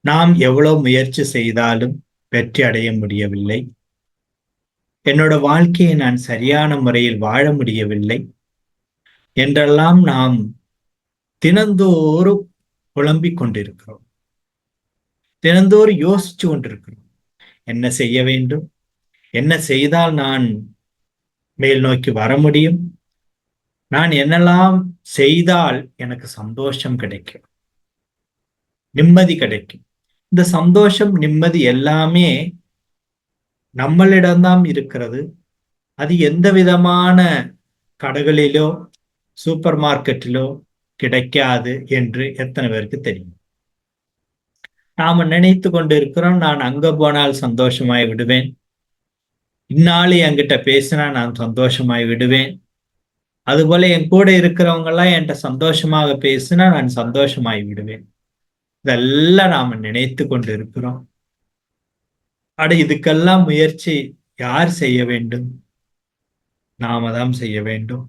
நாம் எவ்வளவு முயற்சி செய்தாலும் வெற்றி அடைய முடியவில்லை. என்னோட வாழ்க்கையை நான் சரியான முறையில் வாழ முடியவில்லை என்றெல்லாம் நாம் தினந்தோறும் புலம்பிக் கொண்டிருக்கிறோம். தினந்தோறும் யோசிச்சு கொண்டிருக்கிறோம். என்ன செய்ய வேண்டும்? என்ன செய்தால் நான் மேல் நோக்கி வர முடியும்? நான் என்னெல்லாம் செய்தால் எனக்கு சந்தோஷம் கிடைக்கும், நிம்மதி கிடைக்கும்? இந்த சந்தோஷம், நிம்மதி எல்லாமே நம்மளிடம்தான் இருக்கிறது. அது எந்த விதமான கடைகளிலோ சூப்பர் மார்க்கெட்டிலோ கிடைக்காது என்று எத்தனை பேருக்கு தெரியும்? நாம நினைத்து கொண்டு இருக்கிறோம், நான் அங்க போனால் சந்தோஷமாய் விடுவேன், இந்நாள் என்கிட்ட பேசினா நான் சந்தோஷமாய் விடுவேன், அதுபோல என் கூட இருக்கிறவங்க எல்லாம் என்கிட்ட சந்தோஷமாக பேசினா நான் சந்தோஷமாய் விடுவேன். இதெல்லாம் நாம நினைத்து கொண்டு இருக்கிறோம். இதுக்கெல்லாம் முயற்சி யார் செய்ய வேண்டும்? நாம தான் செய்ய வேண்டும்.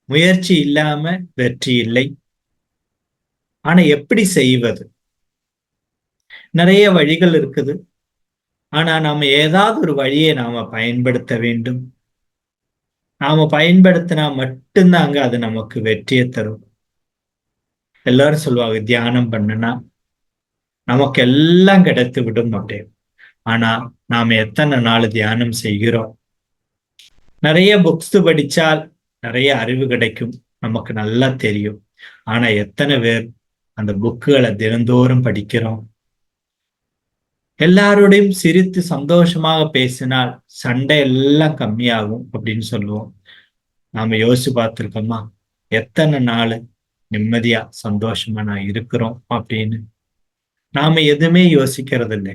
முயற்சி இல்லாம வெற்றி இல்லை. ஆனா எப்படி செய்வது? நிறைய வழிகள் இருக்குது. ஆனா நாம ஏதாவது ஒரு வழியை நாம பயன்படுத்த வேண்டும். நாம பயன்படுத்தினா மட்டும்தாங்க அது நமக்கு வெற்றியை தரும். எல்லாரும் சொல்லுவாங்க, தியானம் பண்ணுனா நமக்கு எல்லாம் கிடைத்து விடும் அப்படின்னு. ஆனா நாம எத்தனை நாள் தியானம் செய்கிறோம்? நிறைய புக்ஸ் படிச்சால் நிறைய அறிவு கிடைக்கும், நமக்கு நல்லா தெரியும். ஆனா எத்தனை பேர் அந்த புக்குகளை தினந்தோறும் படிக்கிறோம்? எல்லாரோடையும் சிரித்து சந்தோஷமாக பேசினால் சண்டை எல்லாம் கம்மியாகும் அப்படின்னு சொல்லுவோம். நாம யோசிச்சு பார்த்திருக்கோமா எத்தனை நாள் நிம்மதியா சந்தோஷமா நான் இருக்கிறோம் அப்படின்னு? நாம எதுவுமே யோசிக்கிறது இல்லை.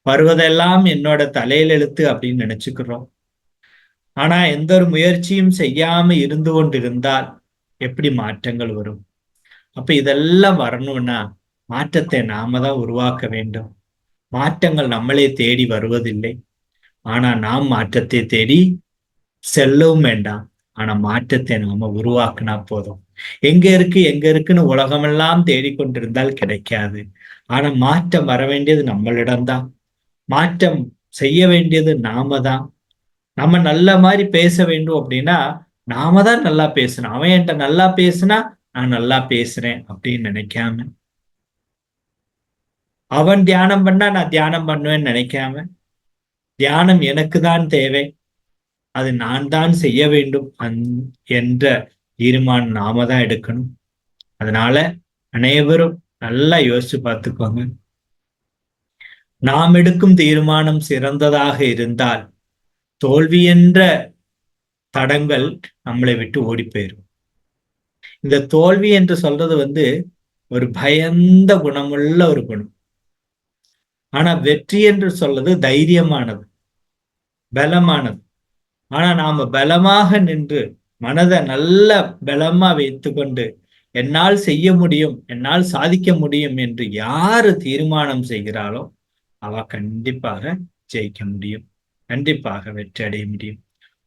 வருவதெல்லாம் என்னோட தலையில் எழுத்து அப்படின்னு நினைச்சுக்கிறோம். ஆனா எந்த ஒரு முயற்சியும் செய்யாம இருந்து கொண்டிருந்தால் எப்படி மாற்றங்கள் வரும்? அப்ப இதெல்லாம் வரணும்னா மாற்றத்தை நாம தான் உருவாக்க வேண்டும். மாற்றங்கள் நம்மளே தேடி வருவதில்லை. ஆனா நாம் மாற்றத்தை தேடி செல்லவும் வேண்டாம். ஆனா மாற்றத்தை நாம உருவாக்குனா போதும். எங்க இருக்கு எங்க இருக்குன்னு உலகமெல்லாம் தேடிக்கொண்டிருந்தால் கிடைக்காது. ஆனா மாற்றம் வர வேண்டியது நம்மளிடம்தான். மாற்றம் செய்ய வேண்டியது நாம தான். நம்ம நல்ல மாதிரி பேச வேண்டும் அப்படின்னா நாம தான் நல்லா பேசணும். அவன் என்கிட்ட நல்லா பேசுனா நான் நல்லா பேசுறேன் அப்படின்னு நினைக்காம, அவன் தியானம் பண்ணா நான் தியானம் பண்ணுவேன்னு நினைக்காம, தியானம் எனக்கு தான் தேவை, அது நான் தான் செய்ய வேண்டும் என்ற தீர்மானம் நாம தான் எடுக்கணும். அதனால அனைவரும் நல்லா யோசிச்சு பார்த்துக்கோங்க. நாம் எடுக்கும் தீர்மானம் சிறந்ததாக இருந்தால் தோல்வி என்ற தடங்கள் நம்மளை விட்டு ஓடி போயிடும். இந்த தோல்வி என்று சொல்றது ஒரு பயந்த குணமுள்ள ஒரு குணம். ஆனா வெற்றி என்று சொல்றது தைரியமானது, பலமானது. ஆனா நாம பலமாக நின்று மனதை நல்ல பலமா வைத்துக்கொண்டு என்னால் செய்ய முடியும், என்னால் சாதிக்க முடியும் என்று யாரு தீர்மானம் செய்கிறாளோ அவ கண்டிப்பாக ஜெயிக்க முடியும், கண்டிப்பாக வெற்றி அடைய முடியும்.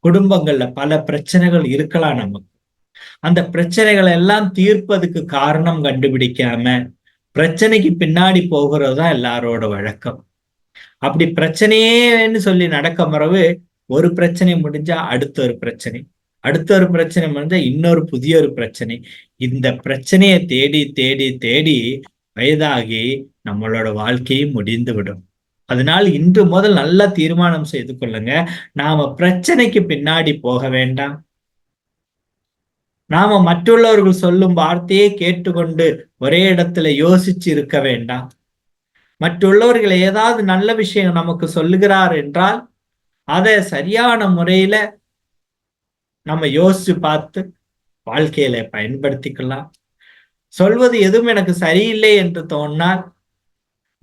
குடும்பங்கள்ல பல பிரச்சனைகள் இருக்கலாம். நமக்கு அந்த பிரச்சனைகளை எல்லாம் தீர்ப்பதுக்கு காரணம் கண்டுபிடிக்காம பிரச்சனைக்கு பின்னாடி போகிறதுதான் எல்லாரோட வழக்கம். அப்படி பிரச்சனையேன்னு சொல்லி நடக்க மரபு, ஒரு பிரச்சனை முடிஞ்சா அடுத்த ஒரு பிரச்சனை, அடுத்த ஒரு பிரச்சனை முடிஞ்சா இன்னொரு புதிய ஒரு பிரச்சனை. இந்த பிரச்சனையை தேடி தேடி தேடி வயதாகி நம்மளோட வாழ்க்கையும் முடிந்து விடும். அதனால் இன்று முதல் நல்ல தீர்மானம் செய்து கொள்ளுங்க. நாம பிரச்சனைக்கு பின்னாடி போக வேண்டாம். நாம மற்றுள்ளவர்கள் சொல்லும் வார்த்தையை கேட்டுக்கொண்டு ஒரே இடத்துல யோசிச்சு இருக்க வேண்டாம். மற்றுள்ளவர்கள் ஏதாவது நல்ல விஷயம் நமக்கு சொல்லுகிறார் என்றால் அதை சரியான முறையில நம்ம யோசிச்சு பார்த்து வாழ்க்கையில பயன்படுத்திக்கலாம். சொல்வது எதுவும் எனக்கு சரியில்லை என்று தோன்னால்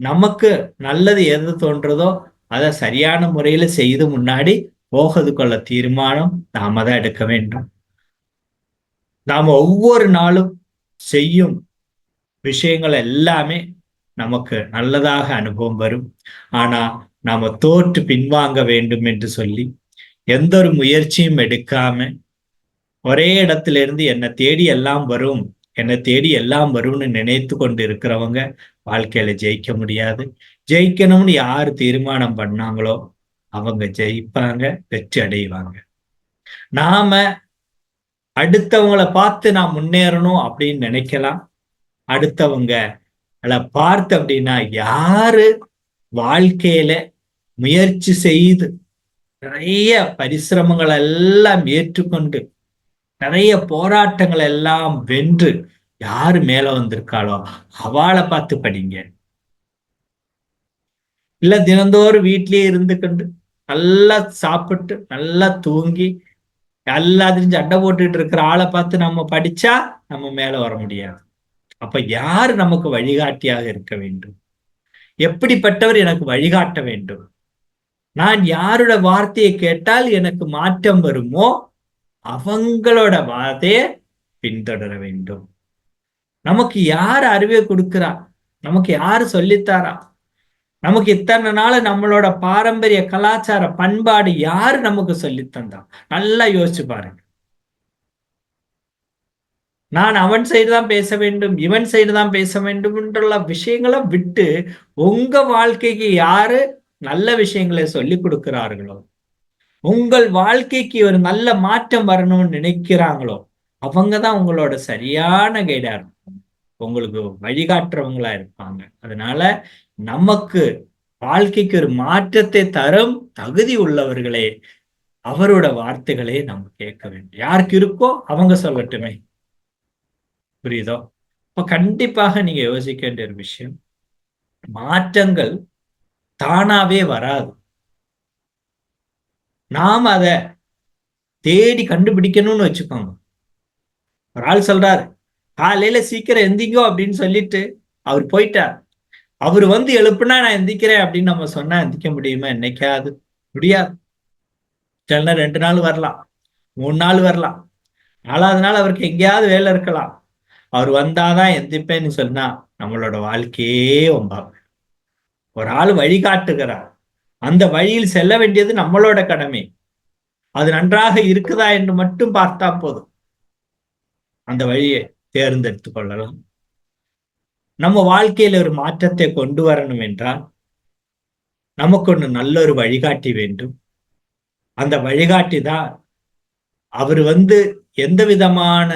நமக்கு நல்லது எது தோன்றதோ அதை சரியான முறையில செய்து முன்னாடி போகிறது கொள்ள தீர்மானம் நாம தான் எடுக்க வேண்டும். நாம ஒவ்வொரு நாளும் செய்யும் விஷயங்கள் எல்லாமே நமக்கு நல்லதாக அனுபவம் வரும். ஆனா நாம தோற்று பின்வாங்க வேண்டும் என்று சொல்லி எந்த ஒரு முயற்சியும் எடுக்காம ஒரே இடத்துல இருந்து என்னை தேடி எல்லாம் வரும் என்னை தேடி எல்லாம் வரும்னு நினைத்து கொண்டு இருக்கிறவங்க வாழ்க்கையில ஜெயிக்க முடியாது. ஜெயிக்கணும்னு யாரு தீர்மானம் பண்ணாங்களோ அவங்க ஜெயிப்பாங்க, வெற்றி அடைவாங்க. நாம அடுத்தவங்களை பார்த்து நான் முன்னேறணும் அப்படின்னு நினைக்கலாம். அடுத்தவங்க பார்த்து அப்படின்னா யாரு வாழ்க்கையில முயற்சி செய்து நிறைய பரிசிரமங்கள் எல்லாம் ஏற்றுக்கொண்டு நிறைய போராட்டங்கள் எல்லாம் வென்று யாரு மேல வந்திருக்காளோ அவளை பார்த்து படிங்க. இல்ல தினந்தோறும் வீட்லயே இருந்துக்கொண்டு நல்லா சாப்பிட்டு நல்லா தூங்கி எல்லாத்தையும் சண்டை போட்டுட்டு இருக்கிற ஆளை பார்த்து நம்ம படிச்சா நம்ம மேல வர முடியாது. அப்ப யார் நமக்கு வழிகாட்டியாக இருக்க வேண்டும்? எப்படிப்பட்டவர் எனக்கு வழிகாட்ட வேண்டும்? நான் யாரோட வார்த்தையை கேட்டால் எனக்கு மாற்றம் வருமோ அவங்களோட வார்த்தையை பின்தொடர வேண்டும். நமக்கு யார் அறிவை கொடுக்கிறா? நமக்கு யாரு சொல்லித்தாரா? நமக்கு இத்தனை நாள் நம்மளோட பாரம்பரிய கலாச்சார பண்பாடு யாரு நமக்கு சொல்லித்தந்தா? நல்லா யோசிச்சு பாருங்க. நான் அவன் சைடு தான் பேச வேண்டும், இவன் சைடு தான் பேச வேண்டும் என்ற விஷயங்களை விட்டு உங்க வாழ்க்கைக்கு யாரு நல்ல விஷயங்களை சொல்லி கொடுக்கிறார்களோ, உங்கள் வாழ்க்கைக்கு ஒரு நல்ல மாற்றம் வரணும்னு நினைக்கிறாங்களோ அவங்கதான் உங்களோட சரியான கைடா இருக்கும், உங்களுக்கு வழிகாட்டுறவங்களா இருப்பாங்க. அதனால நமக்கு வாழ்க்கைக்கு ஒரு மாற்றத்தை தரும் தகுதி உள்ளவர்களே அவரோட வார்த்தைகளே நம்ம கேட்க வேண்டும். யாருக்கு இருக்கோ அவங்க சொல்லட்டுமே. புரியுதோ? இப்ப கண்டிப்பாக நீங்க யோசிக்க வேண்டிய ஒரு விஷயம், மாற்றங்கள் தானாவே வராது. நாம அதை தேடி கண்டுபிடிக்கணும்னு வச்சுக்கோங்க. ஒரு ஆள் சொல்றாரு காலையில சீக்கிரம் எந்திங்கோ அப்படின்னு சொல்லிட்டு அவர் போயிட்டார். அவர் வந்து எழுப்புனா நான் எந்திக்கிறேன் அப்படின்னு நம்ம சொன்னா எந்திக்க முடியுமா? என்னைக்காவது முடியாது. சில 2 நாள் வரலாம், 3 நாள் வரலாம், 4வது நாள் அவருக்கு எங்கேயாவது வேலை இருக்கலாம். அவர் வந்தாதான் எந்திப்பேன்னு சொன்னா நம்மளோட வாழ்க்கையே ஒம்பாங்க. ஒரு ஆள் வழிகாட்டுகிறார், அந்த வழியில் செல்ல வேண்டியது நம்மளோட கடமை. அது நன்றாக இருக்குதா என்று மட்டும் பார்த்தா போதும், அந்த வழியை தேர்ந்தெடுத்துக் கொள்ளலாம். நம்ம வாழ்க்கையில ஒரு மாற்றத்தை கொண்டு வரணும் என்றால் நமக்கு ஒன்று நல்ல ஒரு வழிகாட்டி வேண்டும். அந்த வழிகாட்டி தான் அவர் வந்து எந்த விதமான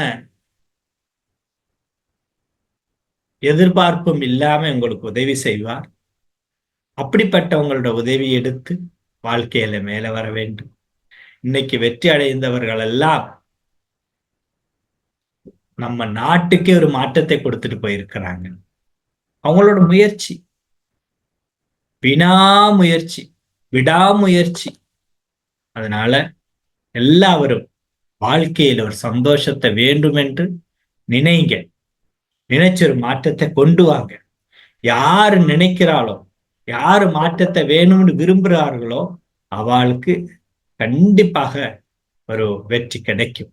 எதிர்பார்ப்பும் இல்லாம உங்களுக்கு உதவி செய்வார். அப்படிப்பட்டவங்களோட உதவி எடுத்து வாழ்க்கையில மேல வர வேண்டும். இன்னைக்கு வெற்றி அடைந்தவர்கள் எல்லாம் நம்ம நாட்டுக்கே ஒரு மாற்றத்தை கொடுத்துட்டு போயிருக்கிறாங்க. அவங்களோட முயற்சி, வினாமுயற்சி, விடாமுயற்சி. அதனால எல்லாரும் வாழ்க்கையில் ஒரு சந்தோஷத்தை வேண்டும் என்று நினைங்க. நினைச்ச ஒரு மாற்றத்தை கொண்டு வாங்க. யாரு நினைக்கிறாளோ, யாரு மாற்றத்தை வேணும்னு விரும்புகிறார்களோ அவளுக்கு கண்டிப்பாக ஒரு வெற்றி கிடைக்கும்.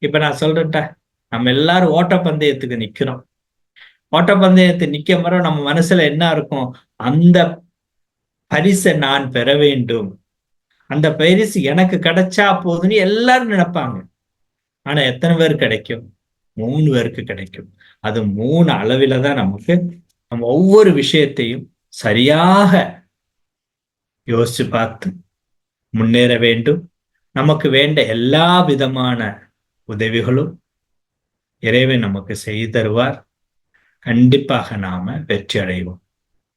இப்ப நான் சொல்றேன்டா, நம்ம எல்லாரும் ஓட்டப்பந்தயத்துக்கு நிக்கிறோம். ஓட்டப்பந்தயத்தை நிக்க முறை நம்ம மனசுல என்ன இருக்கும்? அந்த பரிசை நான் பெற வேண்டும், அந்த பரிசு எனக்கு கிடைச்சா போதுன்னு எல்லாரும் நினைப்பாங்க. ஆனா எத்தனை பேர் கிடைக்கும்? 3 பேருக்கு கிடைக்கும். அது 3 அளவில தான் நமக்கு நம்ம ஒவ்வொரு விஷயத்தையும் சரியாக யோசிச்சு பார்த்து முன்னேற வேண்டும். நமக்கு வேண்ட எல்லா விதமான உதவிகளும் இறைவன் நமக்கு செய்து தருவார். கண்டிப்பாக நாம வெற்றி அடைவோம்.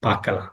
பார்க்கலாம்.